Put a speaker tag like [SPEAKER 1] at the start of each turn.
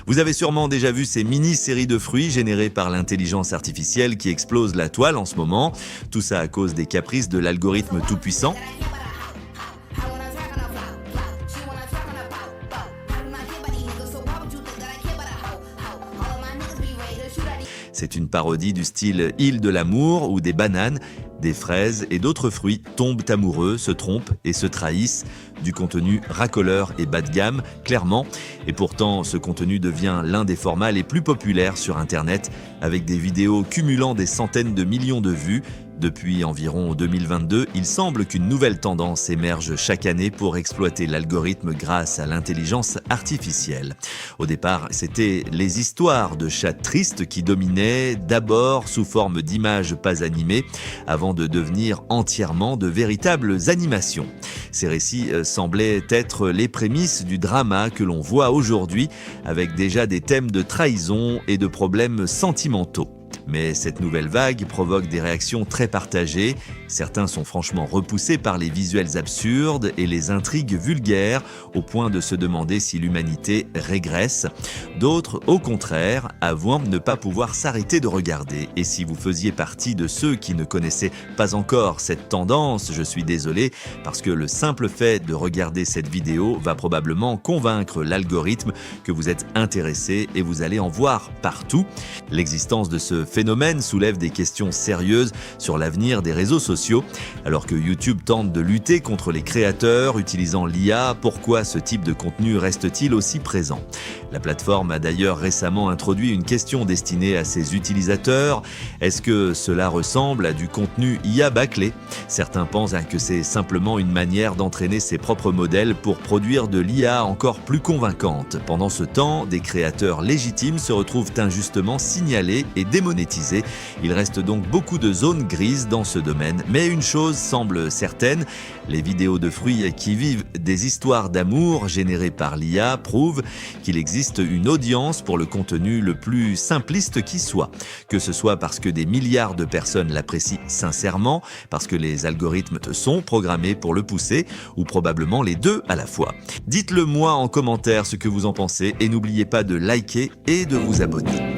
[SPEAKER 1] Vous avez sûrement déjà vu ces mini-séries de fruits générées par l'intelligence artificielle qui explosent la toile en ce moment. Tout ça à cause des caprices de l'algorithme tout-puissant. C'est une parodie du style Île de l'amour où des bananes, des fraises et d'autres fruits tombent amoureux, se trompent et se trahissent. Du contenu racoleur et bas de gamme, clairement. Et pourtant, ce contenu devient l'un des formats les plus populaires sur Internet, avec des vidéos cumulant des centaines de millions de vues. Depuis environ 2022, il semble qu'une nouvelle tendance émerge chaque année pour exploiter l'algorithme grâce à l'intelligence artificielle. Au départ, c'était les histoires de chats tristes qui dominaient, d'abord sous forme d'images pas animées, avant de devenir entièrement de véritables animations. Ces récits semblaient être les prémices du drama que l'on voit aujourd'hui, avec déjà des thèmes de trahison et de problèmes sentimentaux. Mais cette nouvelle vague provoque des réactions très partagées. Certains sont franchement repoussés par les visuels absurdes et les intrigues vulgaires, au point de se demander si l'humanité régresse. D'autres, au contraire, avouent ne pas pouvoir s'arrêter de regarder. Et si vous faisiez partie de ceux qui ne connaissaient pas encore cette tendance, je suis désolé, parce que le simple fait de regarder cette vidéo va probablement convaincre l'algorithme que vous êtes intéressé et vous allez en voir partout. L'existence de ce phénomène soulève des questions sérieuses sur l'avenir des réseaux sociaux. Alors que YouTube tente de lutter contre les créateurs utilisant l'IA, pourquoi ce type de contenu reste-t-il aussi présent ? La plateforme a d'ailleurs récemment introduit une question destinée à ses utilisateurs. Est-ce que cela ressemble à du contenu IA bâclé ? Certains pensent que c'est simplement une manière d'entraîner ses propres modèles pour produire de l'IA encore plus convaincante. Pendant ce temps, des créateurs légitimes se retrouvent injustement signalés et démonétisés. Il reste donc beaucoup de zones grises dans ce domaine. Mais une chose semble certaine, les vidéos de fruits qui vivent des histoires d'amour générées par l'IA prouvent qu'il existe une audience pour le contenu le plus simpliste qui soit. Que ce soit parce que des milliards de personnes l'apprécient sincèrement, parce que les algorithmes sont programmés pour le pousser, ou probablement les deux à la fois. Dites-le moi en commentaire ce que vous en pensez et n'oubliez pas de liker et de vous abonner.